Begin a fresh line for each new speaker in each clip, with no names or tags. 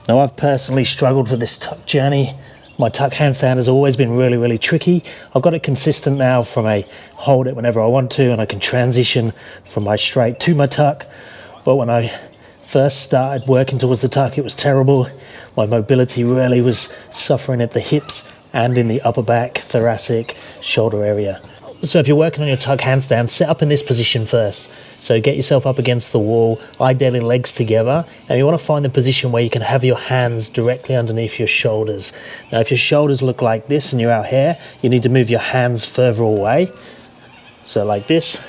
Now I've personally struggled with this tuck journey. My tuck handstand has always been really, really tricky. I've got it consistent now from a hold it whenever I want to, and I can transition from my straight to my tuck. But when I first started working towards the tuck, it was terrible. My mobility really was suffering at the hips and in the upper back, thoracic, shoulder area. So if you're working on your tuck handstand, set up in this position first. So get yourself up against the wall, ideally legs together, and you want to find the position where you can have your hands directly underneath your shoulders. Now if your shoulders look like this and you're out here, you need to move your hands further away. So like this,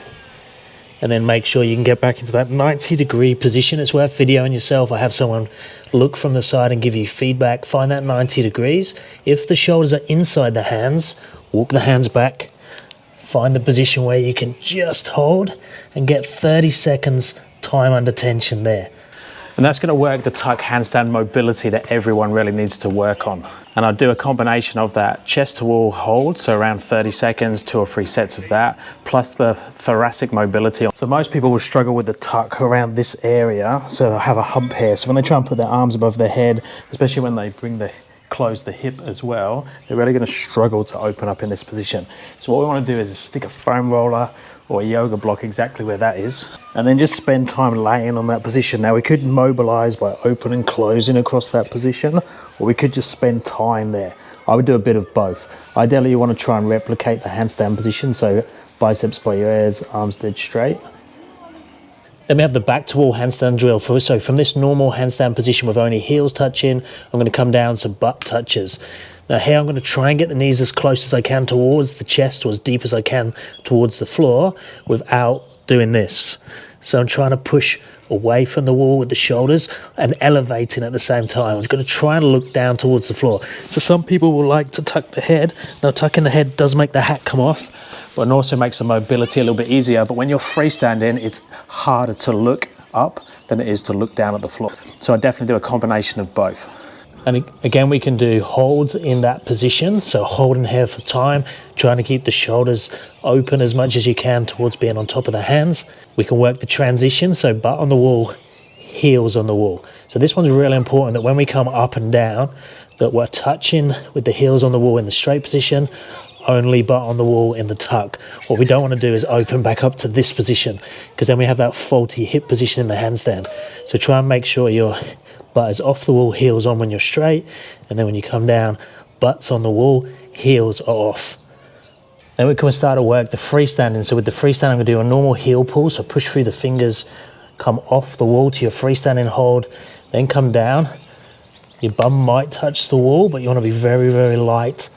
and then make sure you can get back into that 90-degree position. It's worth videoing yourself. I have someone look from the side and give you feedback. Find that 90 degrees. If the shoulders are inside the hands, walk the hands back. Find the position where you can just hold and get 30 seconds time under tension there.
And that's going to work the tuck handstand mobility that everyone really needs to work on. And I'll do a combination of that chest to wall hold, so around 30 seconds, 2 or 3 sets of that, plus the thoracic mobility. So most people will struggle with the tuck around this area, so they'll have a hump here. So when they try and put their arms above their head, especially when they close the hip as well, they're really going to struggle to open up in this position. So what we want to do is stick a foam roller or a yoga block exactly where that is, and then just spend time laying on that position. Now we could mobilize by opening and closing across that position, or we could just spend time there. I would do a bit of both. Ideally you want to try and replicate the handstand position, so biceps by your ears, arms dead straight. Then we have the back to wall handstand drill. So from this normal handstand position with only heels touching, I'm going to come down to butt touches. Now here I'm going to try and get the knees as close as I can towards the chest, or as deep as I can towards the floor without doing this. So I'm trying to push away from the wall with the shoulders and elevating at the same time. I'm going to try and look down towards the floor. So some people will like to tuck the head. Now tucking the head does make the hat come off, but it also makes the mobility a little bit easier. But when you're freestanding, it's harder to look up than it is to look down at the floor. So I definitely do a combination of both. And again, we can do holds in that position. So holding here for time, trying to keep the shoulders open as much as you can towards being on top of the hands. We can work the transition, so butt on the wall, heels on the wall. So this one's really important, that when we come up and down, that we're touching with the heels on the wall in the straight position, only butt on the wall in the tuck. What we don't want to do is open back up to this position, because then we have that faulty hip position in the handstand. So try and make sure your butt is off the wall, heels on when you're straight, and then when you come down, butts on the wall, heels are off. Then we can start to work the freestanding. So with the freestanding, I'm going to do a normal heel pull, so push through the fingers, come off the wall to your freestanding hold, then come down. Your bum might touch the wall, but you want to be very, very light.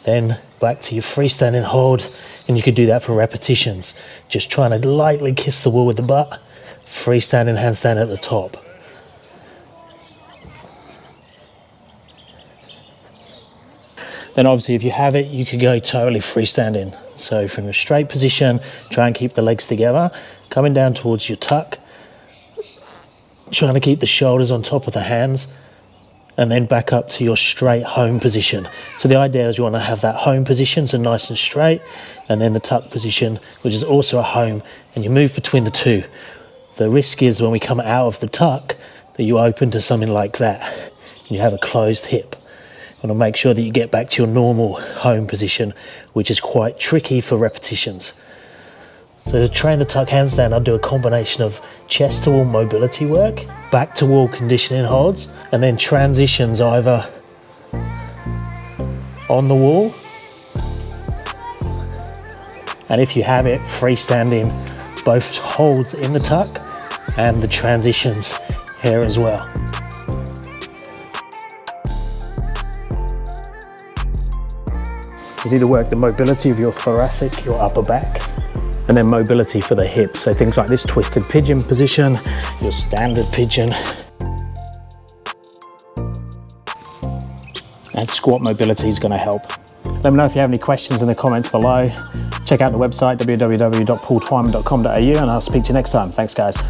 Then back to your freestanding hold, and you could do that for repetitions. Just trying to lightly kiss the wall with the butt, freestanding handstand at the top. Then obviously if you have it, you could go totally freestanding. So from a straight position, try and keep the legs together, coming down towards your tuck, trying to keep the shoulders on top of the hands, and then back up to your straight home position. So the idea is you want to have that home position, so nice and straight, and then the tuck position, which is also a home, and you move between the two. The risk is when we come out of the tuck, that you open to something like that, and you have a closed hip. You want to make sure that you get back to your normal home position, which is quite tricky for repetitions. So to train the tuck handstand, I'll do a combination of chest to wall mobility work, back to wall conditioning holds, and then transitions either on the wall, and if you have it, freestanding, both holds in the tuck and the transitions here as well. You need to work the mobility of your thoracic, your upper back, and then mobility for the hips. So things like this twisted pigeon position, your standard pigeon, and squat mobility is going to help. Let me know if you have any questions in the comments below. Check out the website www.paultwyman.com.au, and I'll speak to you next time. Thanks guys.